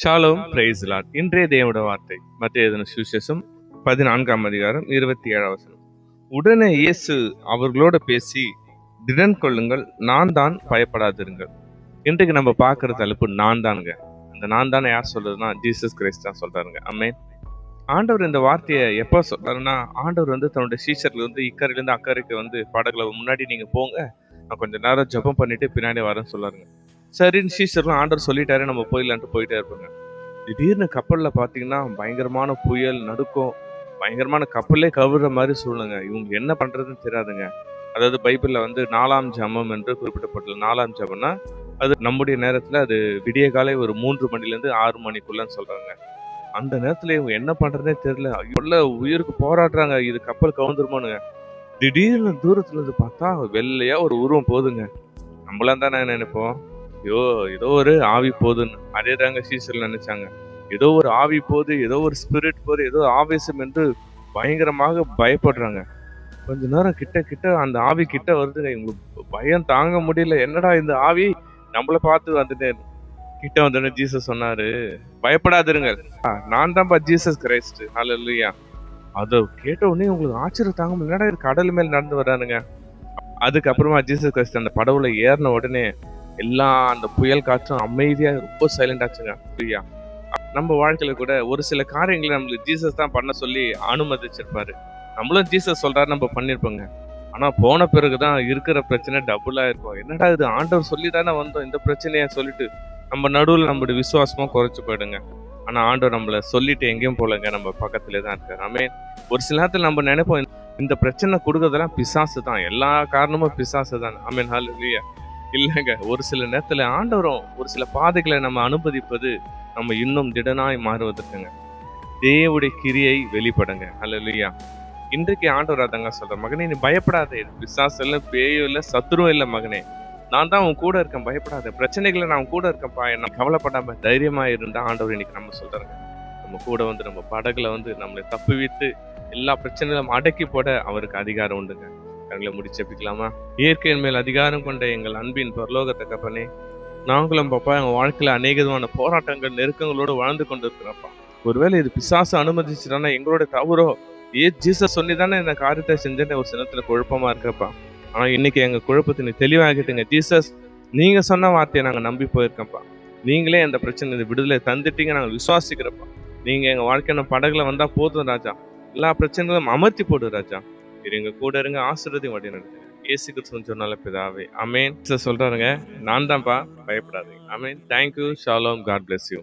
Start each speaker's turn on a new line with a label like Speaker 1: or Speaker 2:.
Speaker 1: Shalom, price Lord. இன்றைய தேவனுடைய வார்த்தை மத்தேயு எழுதின சுவிசேஷம் 14ஆம் அதிகாரம் 27ஆம் வசனம். உடனே இயேசு அவர்களோட பேசி, திடன் கொள்ளுங்கள், நான் தான், பயப்படாதிருங்கள். இன்றைக்கு நம்ம பார்க்குற தலைப்பு நான் தானுங்க. அந்த நான் தானே யார் சொல்றதுன்னா ஜீசஸ் கிரைஸ்ட் தான் சொல்றாருங்க. ஆமென். ஆண்டவர் இந்த வார்த்தையை எப்போ சொல்றாருன்னா, ஆண்டவர் தன்னுடைய சீஷர்கள் இக்கரையிலேருந்து அக்கறைக்கு படகுல முன்னாடி நீங்க போங்க, நான் கொஞ்ச நேரம் ஜெபம் பண்ணிட்டு பின்னாடி வரேன்னு சொல்லாருங்க. சரின்னு சீஷர்லாம் ஆண்டவர் சொல்லிட்டாரு, நம்ம போயிடலான்ட்டு போயிட்டே இருப்பாங்க. திடீர்னு கப்பல்ல பாத்தீங்கன்னா பயங்கரமான புயல், நடுக்கம், பயங்கரமான கப்பலே கவுற மாதிரி சூழ்நிலைங்க. இவங்க என்ன பண்றதுன்னு தெரியாதுங்க. அதாவது பைபிள்ல 4ஆம் ஜெபம் என்று குறிப்பிடப்பட்டுள்ள 4ஆம் ஜெபம்னா அது நம்முடைய நேரத்துல அது விடிய காலை ஒரு 3 மணிலேருந்து 6 மணிக்குள்ளன்னு சொல்றாங்க. அந்த நேரத்துல இவங்க என்ன பண்றதுனே தெரியல. உள்ள உயிருக்கு போராடுறாங்க, இது கப்பல் கவுந்துருமானுங்க. திடீர்னு தூரத்துல இருந்து பார்த்தா வெள்ளையா ஒரு உருவம் போகுதுங்க. நம்மளாம் தானே நினைப்போம், ஐயோ ஏதோ ஒரு ஆவி போகுதுன்னு. அதே தாங்க சீசர்ல நினைச்சாங்க. ஏதோ ஒரு ஆவி போகுது, ஏதோ ஒரு ஸ்பிரிட் போகுது, ஏதோ ஆவேசம் என்று பயங்கரமாக பயப்படுறாங்க. கொஞ்ச நேரம் கிட்ட கிட்ட அந்த ஆவி கிட்ட வருதுங்க. இவங்களுக்கு பயம் தாங்க முடியல. என்னடா இந்த ஆவி நம்மள பார்த்து வந்துட்டு கிட்ட வந்தோடனே ஜீசஸ் சொன்னாரு, பயப்படாதிருங்கள், நான் தான்ப்பா ஜீசஸ் கிரைஸ்ட். ஹல்லேலூயா. அதை கேட்ட உடனே உங்களுக்கு ஆச்சரியம் தாங்க முடியல. என்னடா இது கடல் மேல் நடந்து வர்றானுங்க. அதுக்கப்புறமா ஜீசஸ் கிரைஸ்ட் அந்த படவுல ஏறின உடனே எல்லா அந்த புயல் காற்றும் அமைதியா ரொம்ப சைலண்ட் ஆச்சுங்க. ஐயா, நம்ம வாழ்க்கையில கூட ஒரு சில காரியங்களை நம்மளுக்கு ஜீசஸ் தான் பண்ண சொல்லி அனுமதிச்சிருப்பாரு. நம்மளும் ஜீசஸ் சொல்றாரு, நம்ம பண்ணிருப்போங்க. ஆனா போன பிறகுதான் இருக்கிற பிரச்சனை டபுளா இருக்கும். என்னடா இது, ஆண்டவர் சொல்லி தானே வந்தோம், இந்த பிரச்சனைய சொல்லிட்டு நம்ம நடுவில் நம்மளுடைய விசுவாசமா குறைச்சு போயிடுங்க. ஆனா ஆண்டவர் நம்மள சொல்லிட்டு எங்கேயும் போலங்க, நம்ம பக்கத்திலே தான் இருக்காரு. ஆமென். ஒரு சில நேரத்தில் நம்ம நினைப்போம், இந்த பிரச்சனை கொடுக்கறதெல்லாம் பிசாசு தான், எல்லா காரணமும் பிசாசு தான். ஆமென். ஹல்லேலூயா. இல்லைங்க, ஒரு சில நேரத்துல ஆண்டவரும் ஒரு சில பாதைகளை நம்ம அனுமதிப்பது நம்ம இன்னும் திடனாய் மாறுவதற்குங்க. தேவனுடைய கிரியை வெளிப்படுங்க. ஹல்லேலூயா. இன்றைக்கு ஆண்டவர் அதாங்க சொல்ற, மகனே நீ பயப்படாதே, பிசாசு இல்லை, பேயும் இல்லை, சத்துருவும் இல்லை மகனே, நான் தான் உன் கூட இருக்கேன், பயப்படாத, பிரச்சனைகளை நான் கூட இருக்கேன்ப்பா, என்ன கவலைப்படாம தைரியமா இருந்தா ஆண்டவர் இன்னைக்கு நம்ம சொல்றாங்க. நம்ம கூட நம்ம படகுல நம்மளை தப்புவித்து எல்லா பிரச்சனைகளும் அடக்கி போட அவருக்கு அதிகாரம் உண்டுங்க. கண்களை முடிச்சப்பிக்கலாமா? இயற்கையின் மேல் அதிகாரம் கொண்ட எங்கள் அன்பின் பரலோக தகப்பனே, நாங்களும் பாப்பா எங்க வாழ்க்கையில அநேக விதமான போராட்டங்கள், நெருக்கங்களோடு வாழ்ந்து கொண்டு இருக்கிறப்பா. ஒருவேளை இது பிசாசு அனுமதிச்சுட்டானா எங்களோட தவறோ, ஜீசஸ் சொல்லி தானே இந்த காரியத்தை செஞ்சேன்னு ஒரு சின்னத்துல குழப்பமா இருக்கிறப்பா. ஆனா இன்னைக்கு எங்க குழப்பத்தை நீ தெளிவாகிட்டுங்க. ஜீசஸ், நீங்க சொன்ன வார்த்தையை நாங்க நம்பி போயிருக்கோம்ப்பா. நீங்களே அந்த பிரச்சனை விடுதலை தந்துட்டீங்க, நாங்க விசுவாசிக்கிறப்பா. நீங்க எங்க வாழ்க்கையான படகுல வந்தா போதும் ராஜா, எல்லா பிரச்சனைகளும் அமர்த்தி போடு ராஜா. எங்க கூட இருங்க, ஆசீர்வாதம் வழி நடத்துங்க. இயேசு கிறிஸ்துவின் சொன்னால பிதாவே, ஆமென். சொல்றாருங்க, நான் தான்ப்பா, பயப்படாதீங்க. Amen. Thank you. Shalom. God bless you.